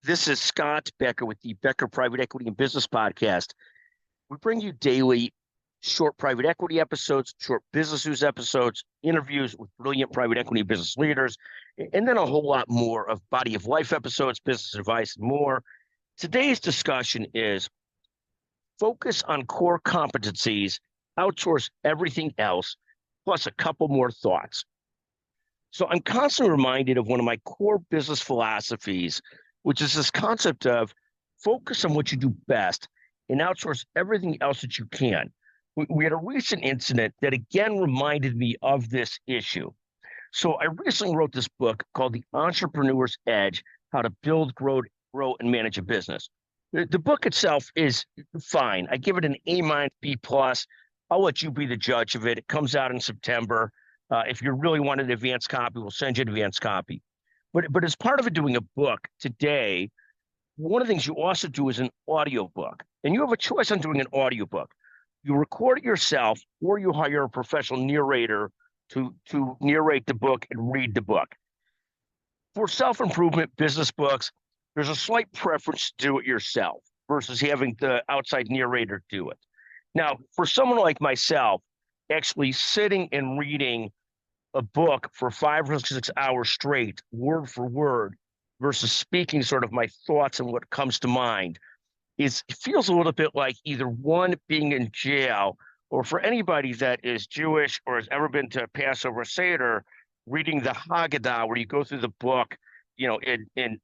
This is Scott Becker with the Becker Private Equity and Business Podcast. We bring you daily short private equity episodes, short business news episodes, interviews with brilliant private equity business leaders, and then a whole lot more of body of life episodes, business advice, and more. Today's discussion is focus on core competencies, outsource everything else, plus a couple more thoughts. So I'm constantly reminded of one of my core business philosophies, which is this concept of focus on what you do best and outsource everything else that you can. We had a recent incident that again reminded me of this issue. So I recently wrote this book called The Entrepreneur's Edge: How to Build, Grow, and Manage a Business. The book itself is fine. I give it an A-, B+. I'll let you be the judge of it. It comes out in September. If you really want an advanced copy, we'll send you an advanced copy. But as part of it doing a book today, one of the things you also do is an audiobook. And you have a choice on doing an audiobook. You record it yourself, or you hire a professional narrator to narrate the book and read the book. For self-improvement business books, there's a slight preference to do it yourself versus having the outside narrator do it. Now, for someone like myself, actually sitting and reading a book for 5 or 6 hours straight, word for word, versus speaking sort of my thoughts and what comes to mind, it feels a little bit like either one, being in jail, or for anybody that is Jewish or has ever been to Passover Seder, reading the Haggadah, where you go through the book, in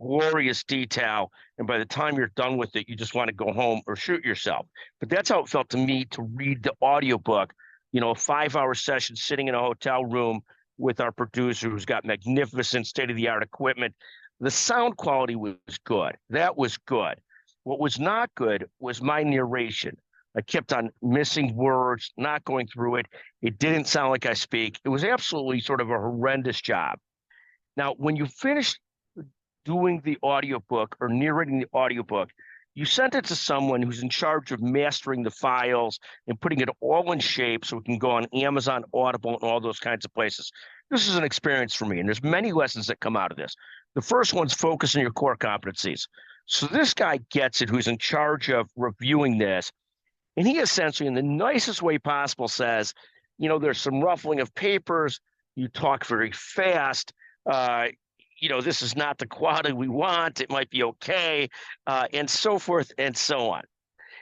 glorious detail, and by the time you're done with it, you just want to go home or shoot yourself. But that's how it felt to me to read the audiobook, a 5-hour session sitting in a hotel room with our producer who's got magnificent state-of-the-art equipment. The sound quality was good. That was good. What was not good was my narration. I kept on missing words, not going through it. It didn't sound like I speak. It was absolutely sort of a horrendous job. Now, when you finish doing the audiobook or narrating the audiobook, you sent it to someone who's in charge of mastering the files and putting it all in shape so it can go on Amazon, Audible, and all those kinds of places. This is an experience for me, and there's many lessons that come out of this. The first one's focus on your core competencies. So this guy gets it, who's in charge of reviewing this, and he essentially, in the nicest way possible, says, there's some ruffling of papers, you talk very fast, this is not the quality we want, it might be okay, and so forth and so on.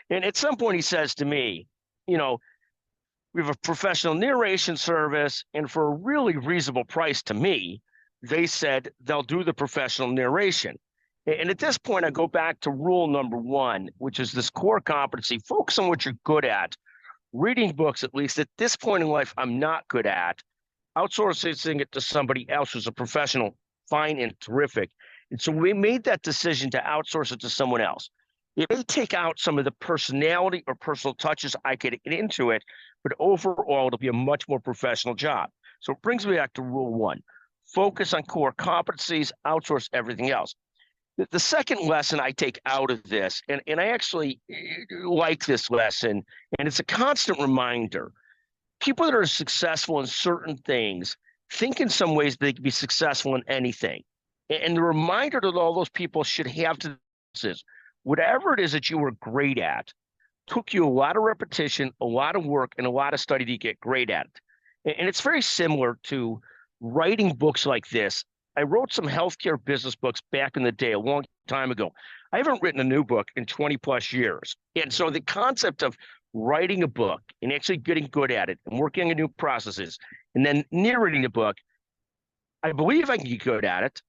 And at some point he says to me, we have a professional narration service, and for a really reasonable price to me, they said they'll do the professional narration. And at this point, I go back to rule number 1, which is this core competency: focus on what you're good at. Reading books, at least at this point in life, I'm not good at. Outsourcing it to somebody else who's a professional, fine and terrific. And so we made that decision to outsource it to someone else. It may take out some of the personality or personal touches I could get into it, but overall, it'll be a much more professional job. So it brings me back to rule 1. Focus on core competencies, outsource everything else. The second lesson I take out of this, and I actually like this lesson, and it's a constant reminder. People that are successful in certain things think in some ways they can be successful in anything. And the reminder that all those people should have to this is, whatever it is that you were great at, took you a lot of repetition, a lot of work, and a lot of study to get great at it. And it's very similar to writing books like this. I wrote some healthcare business books back in the day, a long time ago. I haven't written a new book in 20 plus years. And so the concept of writing a book and actually getting good at it and working on new processes and then narrating the book, I believe I can get good at it,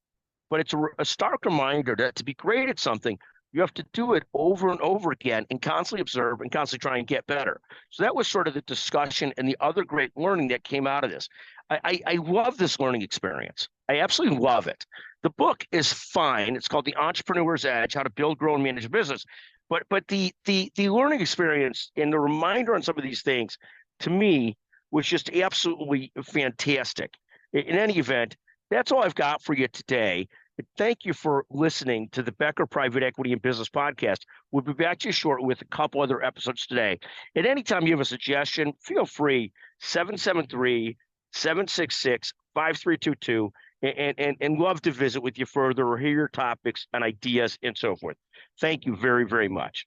but it's a stark reminder that to be great at something, you have to do it over and over again and constantly observe and constantly try and get better. So that was sort of the discussion and the other great learning that came out of this. I love this learning experience. I absolutely love it. The book is fine. It's called The Entrepreneur's Edge: How to Build, Grow, and Manage a Business. But the learning experience and the reminder on some of these things, to me, was just absolutely fantastic. In any event, that's all I've got for you today. Thank you for listening to the Becker Private Equity and Business Podcast. We'll be back to you shortly with a couple other episodes today. At any time you have a suggestion, feel free, 773-766-5322. and love to visit with you further or hear your topics and ideas and so forth. Thank you very, very much.